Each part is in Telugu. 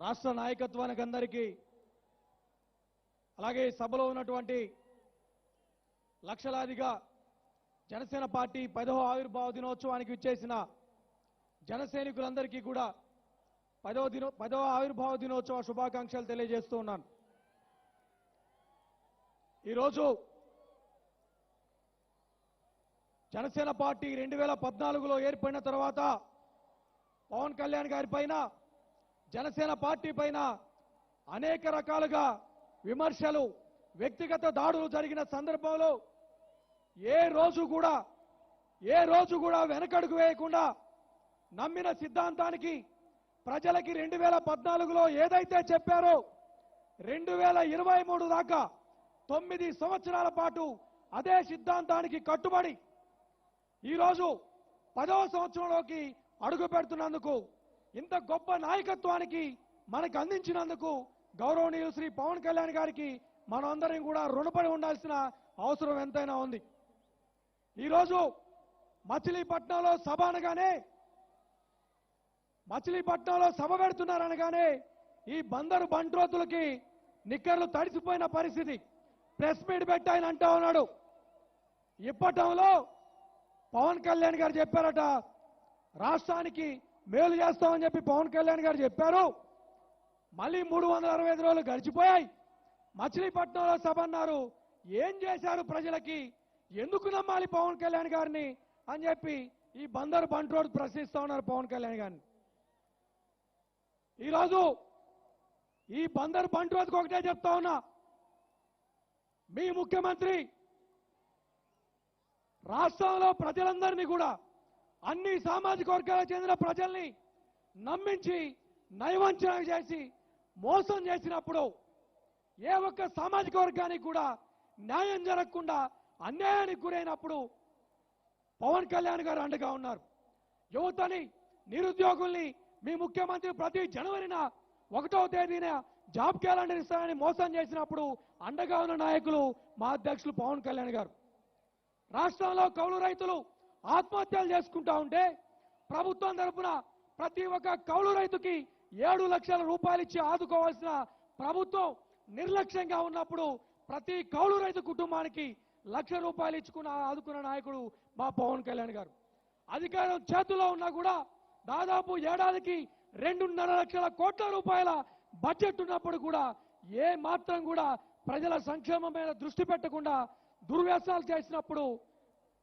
రాష్ట్ర నాయకత్వానికి అందరికీ అలాగే సభలో ఉన్నటువంటి లక్షలాదిగా జనసేన పార్టీ 10వ ఆవిర్భావ దినోత్సవానికి విచ్చేసిన జనసైనికులందరికీ కూడా 10వ ఆవిర్భావ దినోత్సవ శుభాకాంక్షలు తెలియజేస్తూ ఉన్నాను. ఈరోజు జనసేన పార్టీ 2014లో ఏర్పడిన తర్వాత పవన్ కళ్యాణ్ గారి పైన జనసేన పార్టీ పైన అనేక రకాలుగా విమర్శలు వ్యక్తిగత దాడులు జరిగిన సందర్భంలో ఏ రోజు కూడా వెనకడుగు వేయకుండా నమ్మిన సిద్ధాంతానికి ప్రజలకి 2014లో ఏదైతే చెప్పారో 2023 దాకా 9 సంవత్సరాల పాటు అదే సిద్ధాంతానికి కట్టుబడి ఈరోజు 10వ సంవత్సరంలోకి అడుగు పెడుతున్నందుకు ఇంత గొప్ప నాయకత్వానికి మనకు అందించినందుకు గౌరవనీయులు శ్రీ పవన్ కళ్యాణ్ గారికి మనందరం కూడా రుణపడి ఉండాల్సిన అవసరం ఎంతైనా ఉంది. ఈరోజు మచిలీపట్నంలో సభ పెడుతున్నారనగానే ఈ బందరు బంట్రోతులకి నిక్కర్లు తడిసిపోయిన పరిస్థితి. ప్రెస్ మీట్ పెట్టి ఆయన అంటా ఉన్నాడు, ఇప్పటంలో పవన్ కళ్యాణ్ గారు చెప్పారట రాష్ట్రానికి మేలు చేస్తామని చెప్పి పవన్ కళ్యాణ్ గారు చెప్పారు. మళ్ళీ 365 రోజులు గడిచిపోయాయి. మచిలీపట్నంలో సభ అన్నారు. ఏం చేశారు ప్రజలకి, ఎందుకు నమ్మాలి పవన్ కళ్యాణ్ గారిని అని చెప్పి ఈ బందరు బంట్రోడ్ ప్రశ్నిస్తా ఉన్నారు పవన్ కళ్యాణ్ గారిని. ఈరోజు ఈ బందరు బంట్రోడ్కి ఒకటే చెప్తా ఉన్నా, మీ ముఖ్యమంత్రి రాష్ట్రంలో ప్రజలందరినీ కూడా అన్ని సామాజిక వర్గాలకు చెందిన ప్రజల్ని నమ్మించి నయవంచన చేసి మోసం చేసినప్పుడు ఏ ఒక్క సామాజిక వర్గానికి కూడా న్యాయం జరగకుండా అన్యాయానికి గురైనప్పుడు పవన్ కళ్యాణ్ గారు అండగా ఉన్నారు. యువతని నిరుద్యోగుల్ని మీ ముఖ్యమంత్రి ప్రతి జనవరిన 1వ తేదీన జాబ్ క్యాలెండర్ ఇస్తారని మోసం చేసినప్పుడు అండగా ఉన్న నాయకులు మా అధ్యక్షులు పవన్ కళ్యాణ్ గారు. రాష్ట్రంలో కౌలు రైతులు ఆత్మహత్యలు చేసుకుంటా ఉంటే ప్రభుత్వం తరఫున ప్రతి ఒక్క కౌలు రైతుకి 7 లక్షల రూపాయలు ఇచ్చి ఆదుకోవాల్సిన ప్రభుత్వం నిర్లక్ష్యంగా ఉన్నప్పుడు ప్రతి కౌలు రైతు కుటుంబానికి 1 లక్ష రూపాయలు ఇచ్చుకున్న ఆదుకున్న నాయకుడు మా పవన్ కళ్యాణ్ గారు. అధికారం చేతుల్లో ఉన్నా కూడా దాదాపు ఏడాదికి 2.5 లక్షల కోట్ల రూపాయల బడ్జెట్ ఉన్నప్పుడు కూడా ఏ మాత్రం కూడా ప్రజల సంక్షేమం మీద దృష్టి పెట్టకుండా దుర్వ్యసనాలు చేసినప్పుడు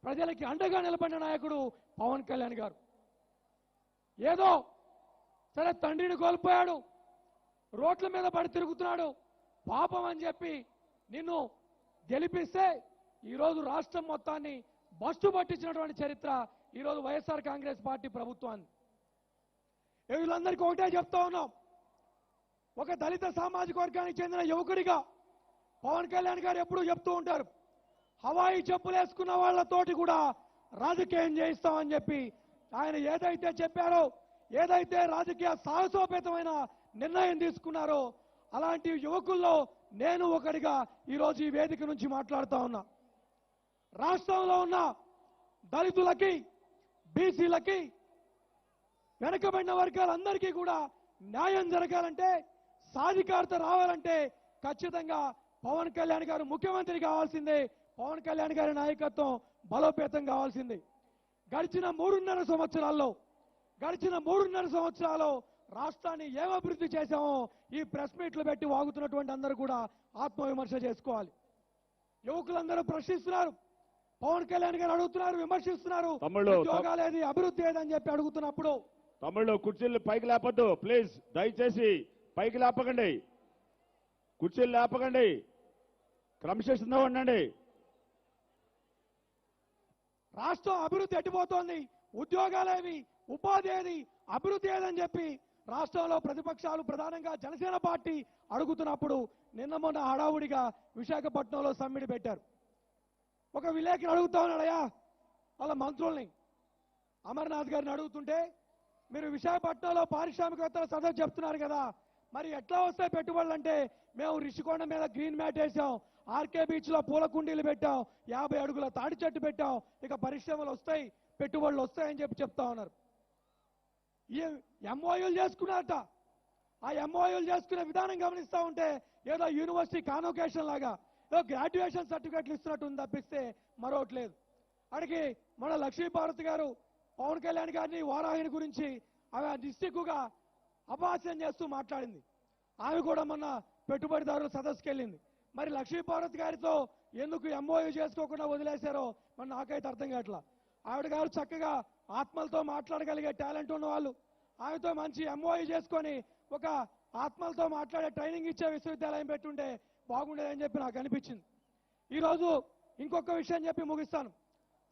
ప్రజలకి అండగా నిలబడిన నాయకుడు పవన్ కళ్యాణ్ గారు. ఏదో సరే తండ్రిని కోల్పోయాడు, రోడ్ల మీద పడి తిరుగుతున్నాడు, పాపం అని చెప్పి నిన్ను గెలిపిస్తే ఈరోజు రాష్ట్రం మొత్తాన్ని బస్సు పట్టించినటువంటి చరిత్ర ఈరోజు వైఎస్ఆర్ కాంగ్రెస్ పార్టీ ప్రభుత్వాన్ని. వీళ్ళందరికీ ఒకటే చెప్తా ఉన్నాం, ఒక దళిత సామాజిక వర్గానికి చెందిన యువకుడిగా పవన్ కళ్యాణ్ గారు ఎప్పుడూ చెప్తూ ఉంటారు, హవాయి చెప్పులు వేసుకున్న వాళ్ళతోటి కూడా రాజకీయం చేయిస్తామని చెప్పి ఆయన ఏదైతే చెప్పారో, ఏదైతే రాజకీయ సాహసోపేతమైన నిర్ణయం తీసుకున్నారో అలాంటి యువకుల్లో నేను ఒకడిగా ఈరోజు ఈ వేదిక నుంచి మాట్లాడుతా ఉన్నా. రాష్ట్రంలో ఉన్న దళితులకి, బీసీలకి, వెనకబడిన వర్గాలందరికీ కూడా న్యాయం జరగాలంటే, సాధికారత రావాలంటే ఖచ్చితంగా పవన్ కళ్యాణ్ గారు ముఖ్యమంత్రి కావాల్సిందే, పవన్ కళ్యాణ్ గారి నాయకత్వం బలోపేతం కావాల్సిందే. గడిచిన 3.5 సంవత్సరాల్లో రాష్ట్రాన్ని ఏం అభివృద్ధి చేశామో ఈ ప్రెస్ మీట్లు పెట్టి వాగుతున్నటువంటి అందరూ కూడా ఆత్మవిమర్శ చేసుకోవాలి. యువకులందరూ ప్రశ్నిస్తున్నారు, పవన్ కళ్యాణ్ గారు అడుగుతున్నారు, విమర్శిస్తున్నారు, ఉద్యోగాలేది అభివృద్ధి ఏదని చెప్పి అడుగుతున్నప్పుడు తమ్ముళ్ళు కుర్చీలు పైకి లేపద్దు ప్లీజ్, దయచేసి పైకి లేపకండి, కుర్చీలు లేపకండి, క్రమశిక్షణగా ఉండండి. రాష్ట్రం అభివృద్ధి ఎట్టిపోతోంది, ఉద్యోగాలేవి, ఉపాధి ఏది, అభివృద్ధి ఏదని చెప్పి రాష్ట్రంలో ప్రతిపక్షాలు ప్రధానంగా జనసేన పార్టీ అడుగుతున్నప్పుడు నిన్న మొన్న హడావుడిగా విశాఖపట్నంలో సమ్మిడి పెట్టారు. ఒక విలేకరు అడుగుతా ఉన్నాడయ్యా వాళ్ళ మంత్రుల్ని, అమర్నాథ్ గారిని అడుగుతుంటే, మీరు విశాఖపట్నంలో పారిశ్రామికవేత్తల సదస్సు చెప్తున్నారు కదా, మరి ఎట్లా వస్తాయి పెట్టుబడులు అంటే, మేము రిషికొండ మీద గ్రీన్ మ్యాట్ వేసాం, ఆర్కే బీచ్ లో పూల కుండీలు పెట్టాం, 50 అడుగుల తాడి చెట్టు పెట్టాం, ఇక పరిశ్రమలు వస్తాయి, పెట్టుబడులు వస్తాయని చెప్పి చెప్తా ఉన్నారు. ఎంఓయూలు చేసుకున్నారట, ఆ ఎంఓయూలు చేసుకునే విధానం గమనిస్తా ఉంటే ఏదో యూనివర్సిటీ కాన్వొకేషన్ లాగా ఏదో గ్రాడ్యుయేషన్ సర్టిఫికెట్లు ఇస్తున్నట్టు తప్పిస్తే మరొకటి లేదు. అడిగి మన లక్ష్మీపార్వతి గారు పవన్ కళ్యాణ్ గారిని వారాహిని గురించి ఆమె డిస్టిక్గా అపహాస్యం చేస్తూ మాట్లాడింది. ఆమె కూడా మొన్న పెట్టుబడిదారుల సదస్సుకి వెళ్ళింది. మరి లక్ష్మీపార్వతి గారితో ఎందుకు ఎంఓయూ చేసుకోకుండా వదిలేశారో మరి నాకైతే అర్థం కావట్లా. ఆవిడ గారు చక్కగా ఆత్మలతో మాట్లాడగలిగే టాలెంట్ ఉన్న వాళ్ళు, ఆమెతో మంచి ఎంఓయూ చేసుకొని ఒక ఆత్మలతో మాట్లాడే ట్రైనింగ్ ఇచ్చే విశ్వవిద్యాలయం పెట్టుంటే బాగుండేదని చెప్పి నాకు అనిపించింది. ఈరోజు ఇంకొక విషయం చెప్పి ముగిస్తాను.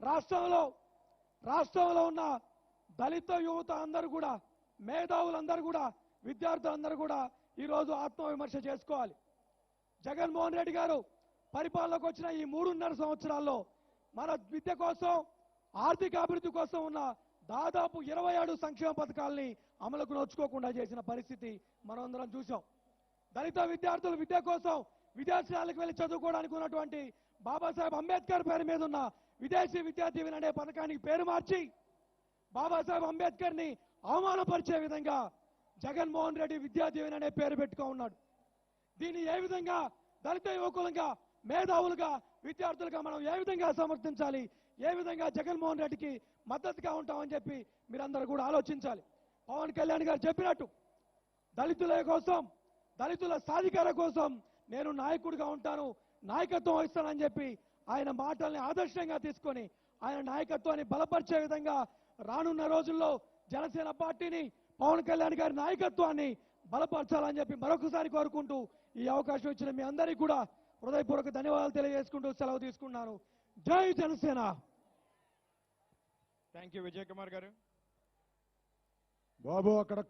రాష్ట్రంలో ఉన్న దళిత యువత అందరూ కూడా, మేధావులందరూ కూడా, విద్యార్థులందరూ కూడా ఈరోజు ఆత్మవిమర్శ చేసుకోవాలి. జగన్మోహన్ రెడ్డి గారు పరిపాలనకు వచ్చిన ఈ 3.5 సంవత్సరాల్లో మన విద్య కోసం, ఆర్థిక అభివృద్ధి కోసం ఉన్న దాదాపు 27 సంక్షేమ పథకాలని అమలుకు నోచుకోకుండా చేసిన పరిస్థితి మనమందరం చూసాం. దళిత విద్యార్థులు విద్య కోసం విదేశాలకు వెళ్లి చదువుకోవడానికి ఉన్నటువంటి బాబాసాహెబ్ అంబేద్కర్ పేరు మీద ఉన్న విదేశీ విద్యా దీవెన అనే పథకానికి పేరు మార్చి బాబాసాహెబ్ అంబేద్కర్ ని అవమానపరిచే విధంగా జగన్మోహన్ రెడ్డి విద్యా దీవెన అనే పేరు పెట్టుకో ఉన్నాడు. దీన్ని ఏ విధంగా దళిత యువకులుగా, మేధావులుగా, విద్యార్థులుగా మనం ఏ విధంగా సమర్థించాలి, ఏ విధంగా జగన్మోహన్ రెడ్డికి మద్దతుగా ఉంటామని చెప్పి మీరందరూ కూడా ఆలోచించాలి. పవన్ కళ్యాణ్ గారు చెప్పినట్టు దళితుల కోసం, దళితుల సాధికార కోసం నేను నాయకుడిగా ఉంటాను, నాయకత్వం వహిస్తానని చెప్పి ఆయన మాటల్ని ఆదర్శంగా తీసుకొని ఆయన నాయకత్వాన్ని బలపరిచే విధంగా రానున్న రోజుల్లో జనసేన పార్టీని, పవన్ కళ్యాణ్ గారి నాయకత్వాన్ని బలపరచాలని చెప్పి మరొకసారి కోరుకుంటూ ఈ అవకాశం ఇచ్చిన మీ అందరికీ కూడా హృదయపూర్వక ధన్యవాదాలు తెలియజేసుకుంటూ సెలవు తీసుకున్నాను. జై జనసేన. థ్యాంక్ యూ విజయ్ కుమార్ గారు. బాబు అక్కడ